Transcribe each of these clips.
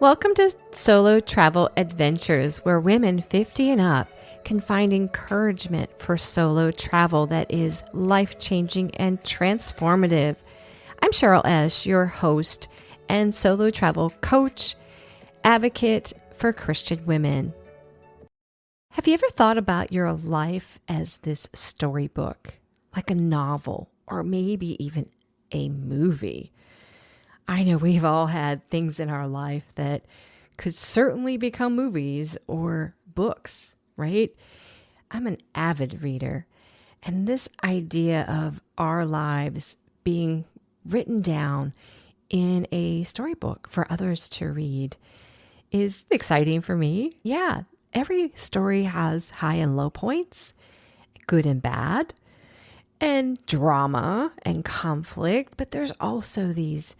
Welcome to Solo Travel Adventures, where women 50 and up can find encouragement for solo travel that is life-changing and transformative. I'm Cheryl Esch, your host and solo travel coach, advocate for Christian women. Have you ever thought about your life as this storybook, like a novel, or maybe even a movie? I know we've all had things in our life that could certainly become movies or books, right? I'm an avid reader, and this idea of our lives being written down in a storybook for others to read is exciting for me. Yeah, every story has high and low points, good and bad, and drama and conflict, but there's also these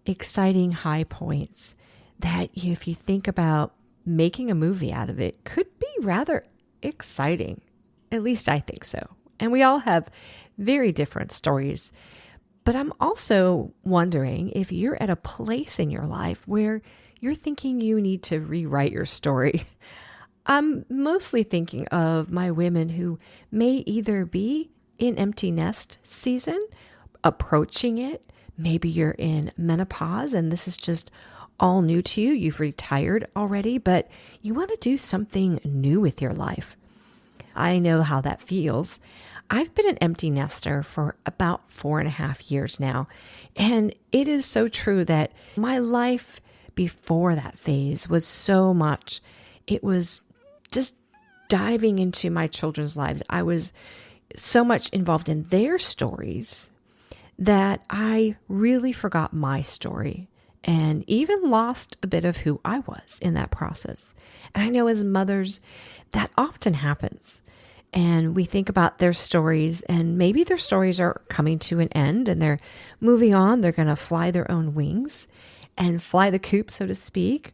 exciting high points that if you think about making a movie out of it could be rather exciting. At least I think so. And we all have very different stories. But I'm also wondering if you're at a place in your life where you're thinking you need to rewrite your story. I'm mostly thinking of my women who may either be in empty nest season, approaching it. Maybe you're in menopause and this is just all new to you. You've retired already, but you want to do something new with your life. I know how that feels. I've been an empty nester for about 4.5 years now. And it is so true that my life before that phase was so much. It was just diving into my children's lives. I was so much involved in their stories that I really forgot my story and even lost a bit of who I was in that process. And I know as mothers, that often happens. And we think about their stories, and maybe their stories are coming to an end and they're moving on. They're going to fly their own wings and fly the coop, so to speak.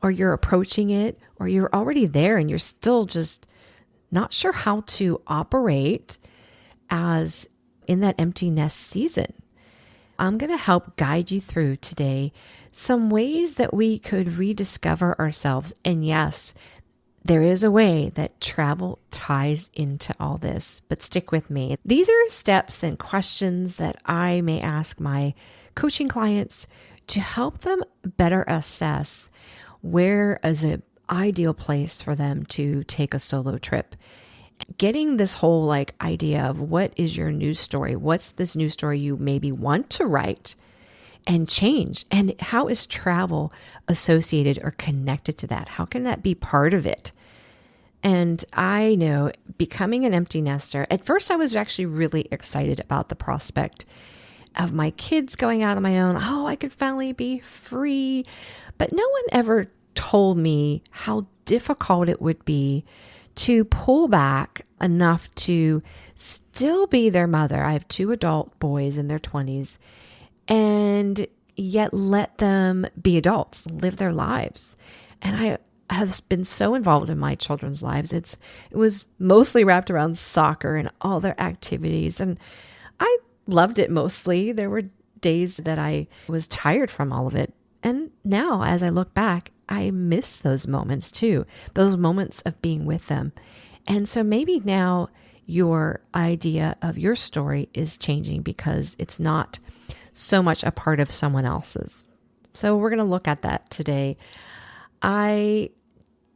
Or you're approaching it, or you're already there and you're still just not sure how to operate as in that empty nest season. I'm going to help guide you through today some ways that we could rediscover ourselves. And yes, there is a way that travel ties into all this, but stick with me. These are steps and questions that I may ask my coaching clients to help them better assess where is an ideal place for them to take a solo trip. Getting this whole idea of what is your news story? What's this news story you maybe want to write and change? And how is travel associated or connected to that? How can that be part of it? And I know becoming an empty nester, at first I was actually really excited about the prospect of my kids going out on my own. Oh, I could finally be free. But no one ever told me how difficult it would be to pull back enough to still be their mother. I have 2 adult boys in their 20s, and yet let them be adults, live their lives. And I have been so involved in my children's lives. It was mostly wrapped around soccer and all their activities, and I loved it mostly. There were days that I was tired from all of it. And now, as I look back, I miss those moments too, those moments of being with them. And so maybe now your idea of your story is changing because it's not so much a part of someone else's. So we're going to look at that today. I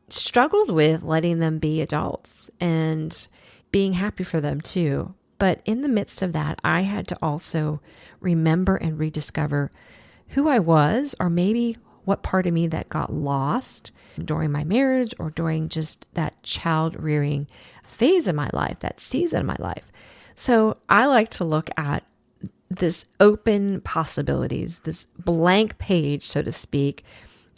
struggled with letting them be adults and being happy for them too. But in the midst of that, I had to also remember and rediscover who I was, or maybe what part of me that got lost during my marriage or during just that child rearing phase of my life, that season of my life. So I like to look at this open possibilities, this blank page, so to speak.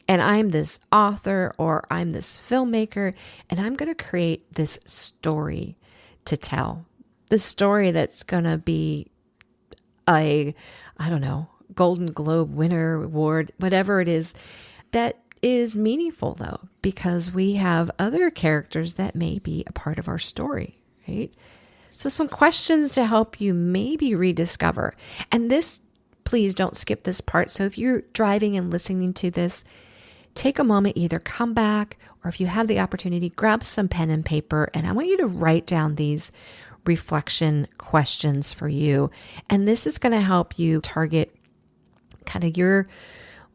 And I'm this author or I'm this filmmaker, and I'm going to create this story to tell. This story that's going to be Golden Globe winner award, whatever it is, that is meaningful though, because we have other characters that may be a part of our story, right? So some questions to help you maybe rediscover. And this, please don't skip this part. So if you're driving and listening to this, take a moment, either come back or if you have the opportunity, grab some pen and paper. And I want you to write down these reflection questions for you. And this is going to help you target kind of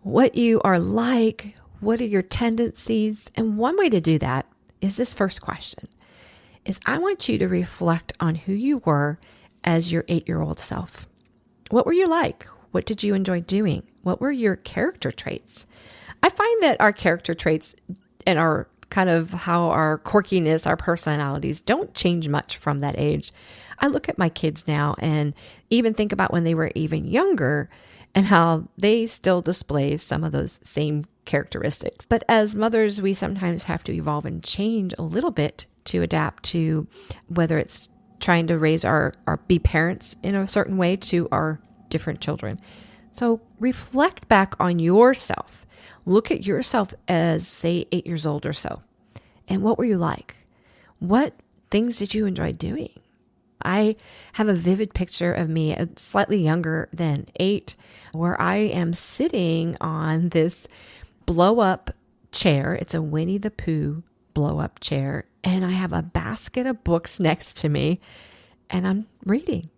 what you are like, what are your tendencies. And one way to do that is this first question is I want you to reflect on who you were as your 8-year-old self. What were you like? What did you enjoy doing? What were your character traits? I find that our character traits and our kind of how our quirkiness, our personalities don't change much from that age. I look at my kids now and even think about when they were even younger and how they still display some of those same characteristics. But as mothers, we sometimes have to evolve and change a little bit to adapt to whether it's trying to raise our be parents in a certain way to our different children. So reflect back on yourself. Look at yourself as, say, 8 years old or so. And what were you like? What things did you enjoy doing? I have a vivid picture of me, slightly younger than 8, where I am sitting on this blow-up chair. It's a Winnie the Pooh blow-up chair. And I have a basket of books next to me, and I'm reading.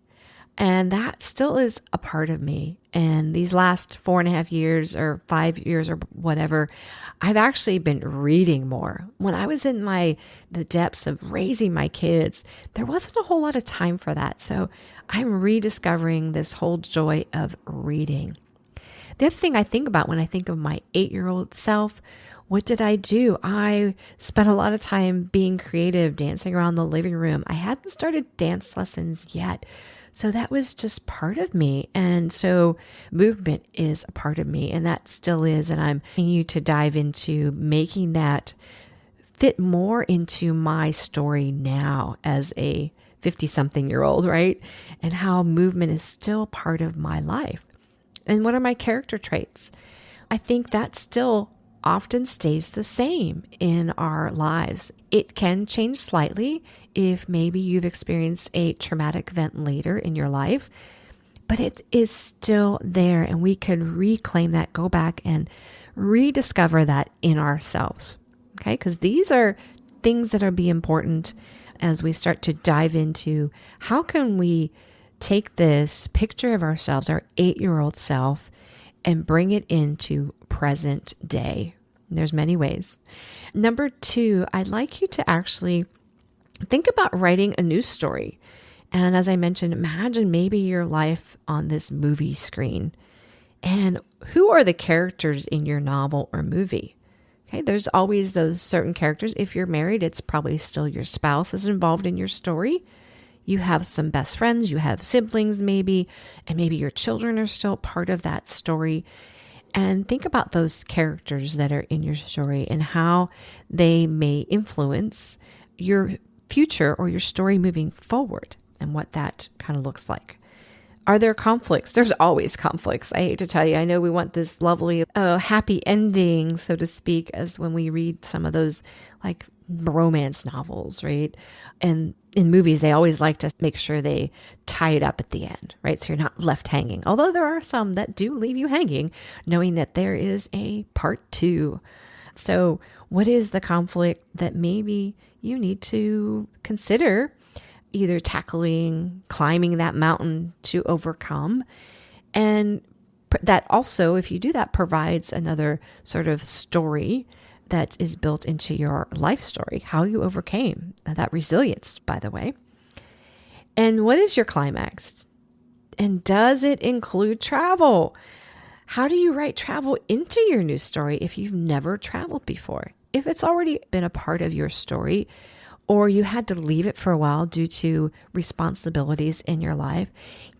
And that still is a part of me. And these last 4.5 years or 5 years or whatever, I've actually been reading more. When I was in the depths of raising my kids, there wasn't a whole lot of time for that. So I'm rediscovering this whole joy of reading. The other thing I think about when I think of my 8-year-old self, what did I do? I spent a lot of time being creative, dancing around the living room. I hadn't started dance lessons yet. So that was just part of me. And so movement is a part of me, and that still is. And I'm continuing to dive into making that fit more into my story now as a 50-something-year-old, right? And how movement is still part of my life. And what are my character traits? I think that still often stays the same in our lives. It can change slightly if maybe you've experienced a traumatic event later in your life, but it is still there, and we can reclaim that, go back and rediscover that in ourselves. Okay, because these are things that are be important as we start to dive into how can we take this picture of ourselves, our 8-year-old self, and bring it into present day. There's many ways. Number 2, I'd like you to actually think about writing a news story. And as I mentioned, imagine maybe your life on this movie screen. And who are the characters in your novel or movie? Okay, there's always those certain characters. If you're married, it's probably still your spouse is involved in your story. You have some best friends, you have siblings maybe, and maybe your children are still part of that story. And think about those characters that are in your story and how they may influence your future or your story moving forward and what that kind of looks like. Are there conflicts? There's always conflicts. I hate to tell you, I know we want this lovely, happy ending, so to speak, as when we read some of those like romance novels, right? And in movies, they always like to make sure they tie it up at the end, right? So you're not left hanging. Although there are some that do leave you hanging, knowing that there is a part 2. So what is the conflict that maybe you need to consider either tackling, climbing that mountain to overcome? And that also, if you do that, provides another sort of story that is built into your life story, how you overcame that resilience, by the way. And what is your climax? And does it include travel? How do you write travel into your new story if you've never traveled before? If it's already been a part of your story, or you had to leave it for a while due to responsibilities in your life,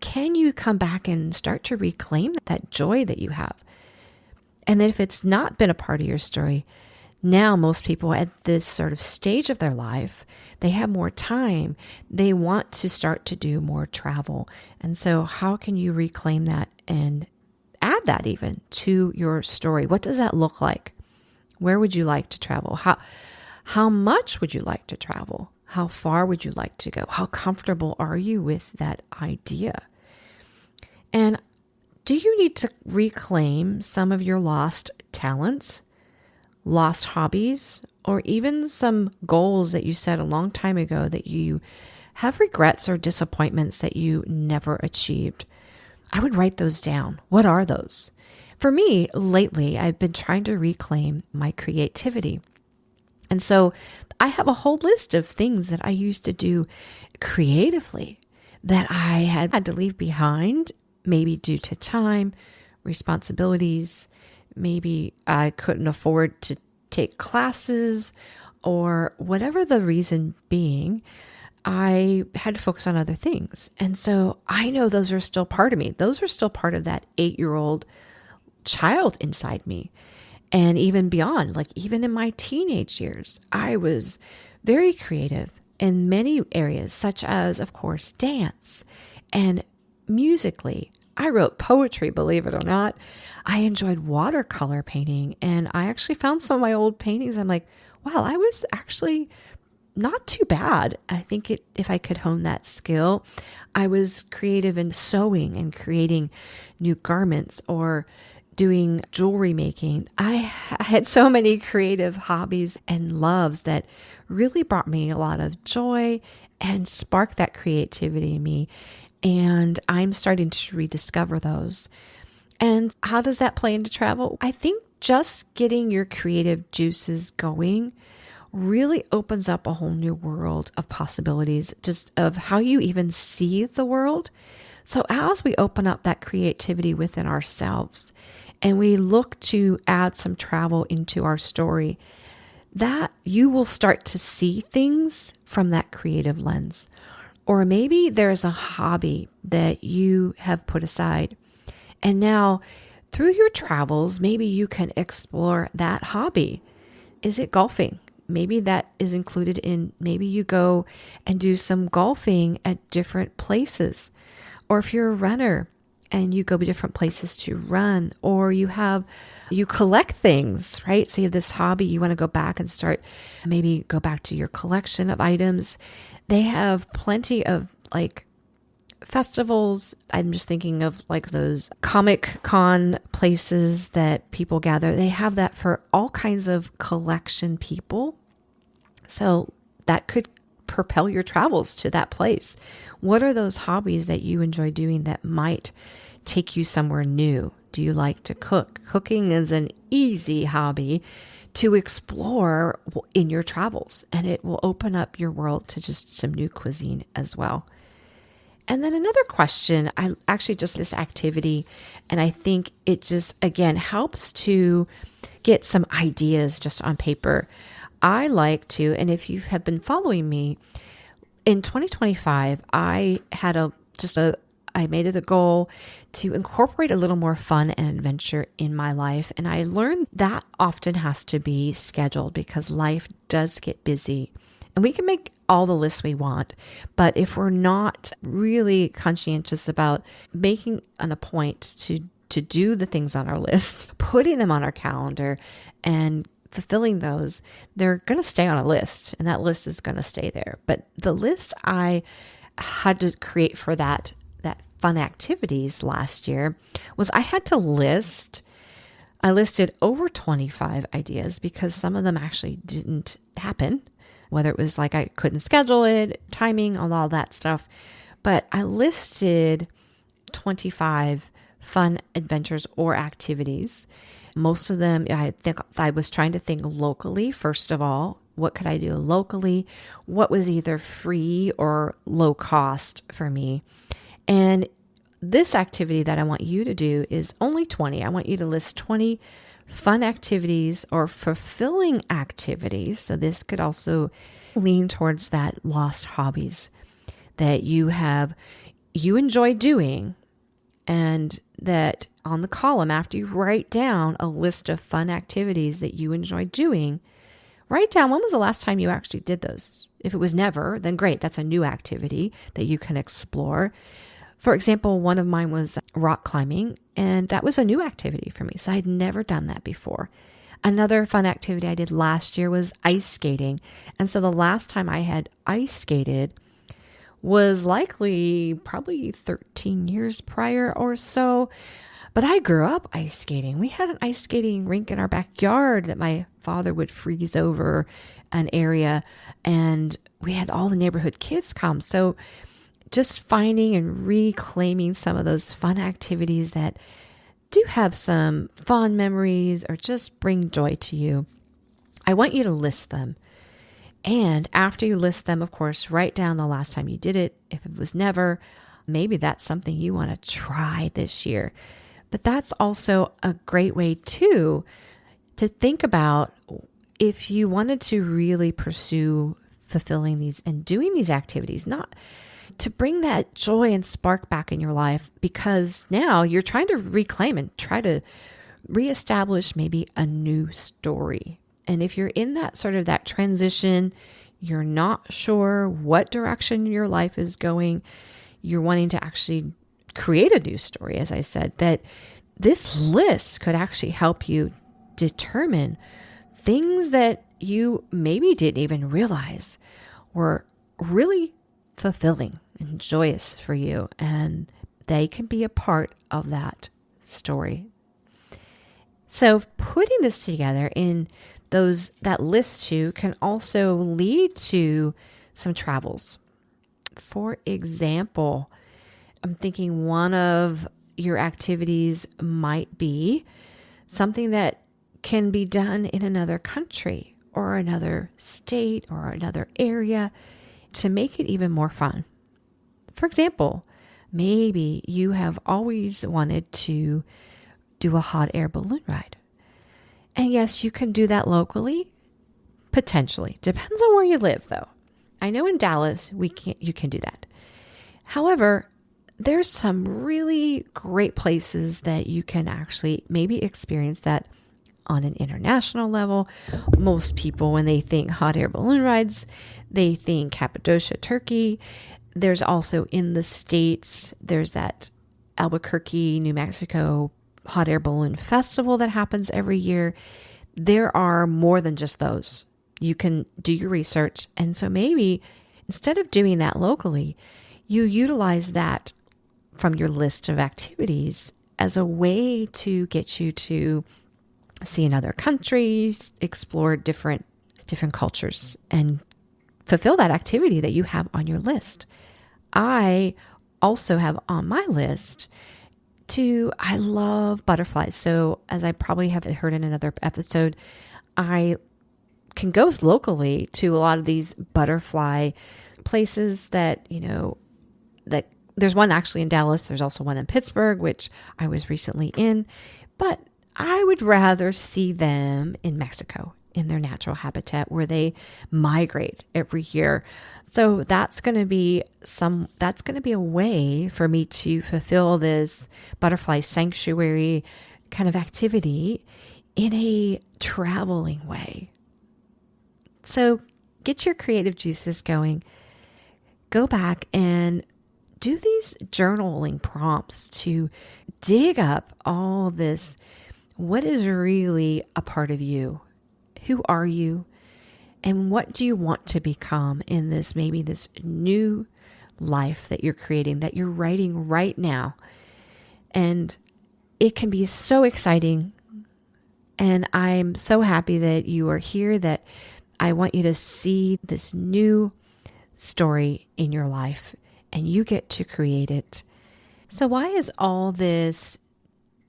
can you come back and start to reclaim that joy that you have? And then if it's not been a part of your story, now most people at this sort of stage of their life, they have more time. They want to start to do more travel. And so how can you reclaim that and add that even to your story? What does that look like? Where would you like to travel? How much would you like to travel? How far would you like to go? How comfortable are you with that idea? And do you need to reclaim some of your lost talents? lost hobbies, or even some goals that you set a long time ago that you have regrets or disappointments that you never achieved. I would write those down. What are those? For me, lately, I've been trying to reclaim my creativity. And so I have a whole list of things that I used to do creatively that I had to leave behind, maybe due to time, responsibilities. Maybe I couldn't afford to take classes, or whatever the reason being, I had to focus on other things. And so I know those are still part of me. Those are still part of that 8-year-old child inside me. And even beyond, like even in my teenage years, I was very creative in many areas, such as, of course, dance and musically. I wrote poetry, believe it or not. I enjoyed watercolor painting, and I actually found some of my old paintings. I'm like, wow, I was actually not too bad. I think if I could hone that skill, I was creative in sewing and creating new garments or doing jewelry making. I had so many creative hobbies and loves that really brought me a lot of joy and sparked that creativity in me. And I'm starting to rediscover those. And how does that play into travel? I think just getting your creative juices going really opens up a whole new world of possibilities, just of how you even see the world. So as we open up that creativity within ourselves and we look to add some travel into our story, that you will start to see things from that creative lens. Or maybe there's a hobby that you have put aside. And now through your travels, maybe you can explore that hobby. Is it golfing? Maybe that is included in, maybe you go and do some golfing at different places. Or if you're a runner and you go to different places to run, or you collect things, right? So you have this hobby, you want to go back and maybe go back to your collection of items. They have plenty of like festivals. I'm just thinking of like those Comic Con places that people gather. They have that for all kinds of collection people. So that could propel your travels to that place. What are those hobbies that you enjoy doing that might take you somewhere new? Do you like to cook? Cooking is an easy hobby to explore in your travels, and it will open up your world to just some new cuisine as well. And then another question, I actually just this activity, and I think it just, again, helps to get some ideas just on paper. I like to, and if you have been following me, in 2025, I made it a goal to incorporate a little more fun and adventure in my life. And I learned that often has to be scheduled because life does get busy. And we can make all the lists we want, but if we're not really conscientious about making an appointment to do the things on our list, putting them on our calendar and fulfilling those, they're going to stay on a list, and that list is going to stay there. But the list I had to create for that fun activities last year was I listed over 25 ideas because some of them actually didn't happen, whether it was like I couldn't schedule it, timing, all that stuff. But I listed 25 fun adventures or activities. Most of them, I think I was trying to think locally, first of all. What could I do locally? What was either free or low cost for me? And this activity that I want you to do is only 20. I want you to list 20 fun activities or fulfilling activities. So this could also lean towards that lost hobbies that you enjoy doing, and that on the column, after you write down a list of fun activities that you enjoy doing, write down when was the last time you actually did those. If it was never, then great. That's a new activity that you can explore. For example, one of mine was rock climbing, and that was a new activity for me. So I had never done that before. Another fun activity I did last year was ice skating. And so the last time I had ice skated was probably 13 years prior or so. But I grew up ice skating. We had an ice skating rink in our backyard that my father would freeze over an area, and we had all the neighborhood kids come. So just finding and reclaiming some of those fun activities that do have some fond memories or just bring joy to you. I want you to list them. And after you list them, of course, write down the last time you did it. If it was never, maybe that's something you want to try this year. But that's also a great way too to think about if you wanted to really pursue fulfilling these and doing these activities, not to bring that joy and spark back in your life, because now you're trying to reclaim and try to reestablish maybe a new story. And if you're in that sort of that transition, you're not sure what direction your life is going, you're wanting to actually create a new story, as I said, that this list could actually help you determine things that you maybe didn't even realize were really fulfilling and joyous for you. And they can be a part of that story. So putting this together in that list too can also lead to some travels. For example, I'm thinking one of your activities might be something that can be done in another country or another state or another area to make it even more fun. For example, maybe you have always wanted to do a hot air balloon ride. And yes, you can do that locally, potentially. Depends on where you live, though. I know in Dallas, you can do that. However, there's some really great places that you can actually maybe experience that on an international level. Most people, when they think hot air balloon rides, they think Cappadocia, Turkey. There's also in the States, there's that Albuquerque, New Mexico hot air balloon festival that happens every year. There are more than just those. You can do your research. And so maybe instead of doing that locally, you utilize that from your list of activities as a way to get you to see another countries, explore different cultures, and fulfill that activity that you have on your list. I also have on my list I love butterflies. So as I probably have heard in another episode, I can go locally to a lot of these butterfly places that there's one actually in Dallas. There's also one in Pittsburgh, which I was recently in, but I would rather see them in Mexico in their natural habitat where they migrate every year. So that's going to be a way for me to fulfill this butterfly sanctuary kind of activity in a traveling way. So get your creative juices going. Go back and do these journaling prompts to dig up all this. What is really a part of you? Who are you? And what do you want to become in this new life that you're creating, that you're writing right now? And it can be so exciting. And I'm so happy that you are here, that I want you to see this new story in your life and you get to create it. So why is all this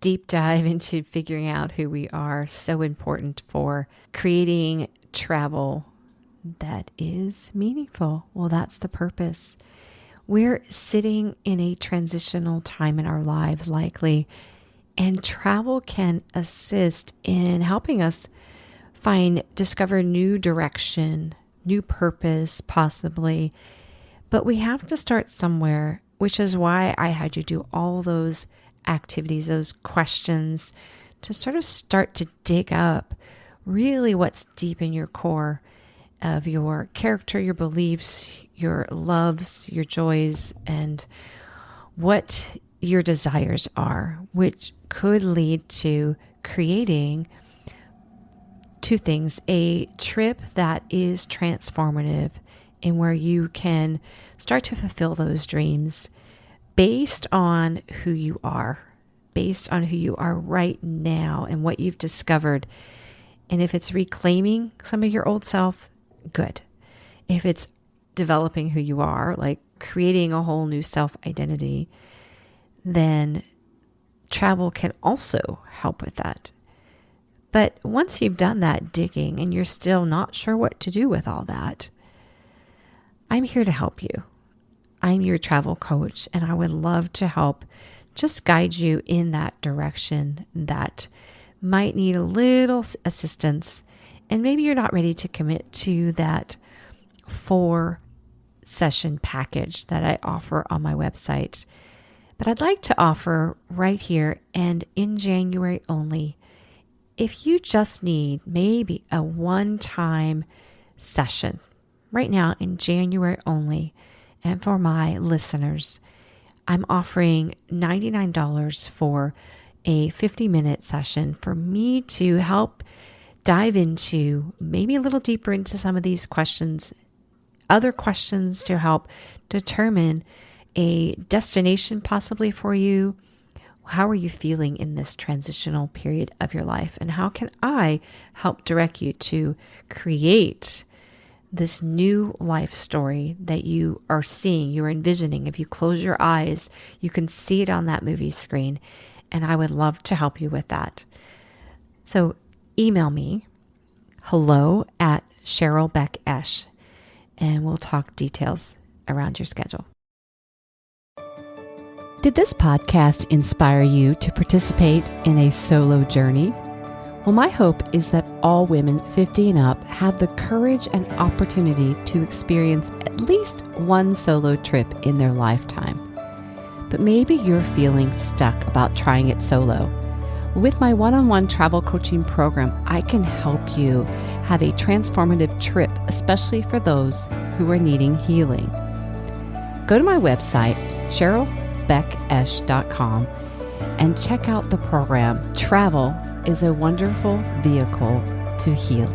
deep dive into figuring out who we are so important for creating travel that is meaningful? Well, that's the purpose. We're sitting in a transitional time in our lives, likely, and travel can assist in helping us discover new direction, new purpose, possibly. But we have to start somewhere, which is why I had you do all those activities, those questions, to start to dig up really what's deep in your core of your character, your beliefs, your loves, your joys, and what your desires are, which could lead to creating two things: a trip that is transformative and where you can start to fulfill those dreams based on who you are, based on who you are right now and what you've discovered. And if it's reclaiming some of your old self, good. If it's developing who you are, like creating a whole new self-identity, then travel can also help with that. But once you've done that digging and you're still not sure what to do with all that, I'm here to help you. I'm your travel coach, and I would love to help just guide you in that direction that might need a little assistance. And maybe you're not ready to commit to that 4-session package that I offer on my website. But I'd like to offer right here and in January only, if you just need maybe a one-time session right now in January only, and for my listeners, I'm offering $99 for a 50-minute session for me to help dive into maybe a little deeper into some of these questions, other questions to help determine a destination possibly for you. How are you feeling in this transitional period of your life? And how can I help direct you to create this new life story that you are seeing, you're envisioning? If you close your eyes, you can see it on that movie screen. And I would love to help you with that. So email me, hello@CherylBeckEsch, and we'll talk details around your schedule. Did this podcast inspire you to participate in a solo journey? Well, my hope is that all women 50 and up have the courage and opportunity to experience at least one solo trip in their lifetime. But maybe you're feeling stuck about trying it solo. With my one-on-one travel coaching program, I can help you have a transformative trip, especially for those who are needing healing. Go to my website, CherylBeckEsch.com, and check out the program. Travel is a wonderful vehicle to heal.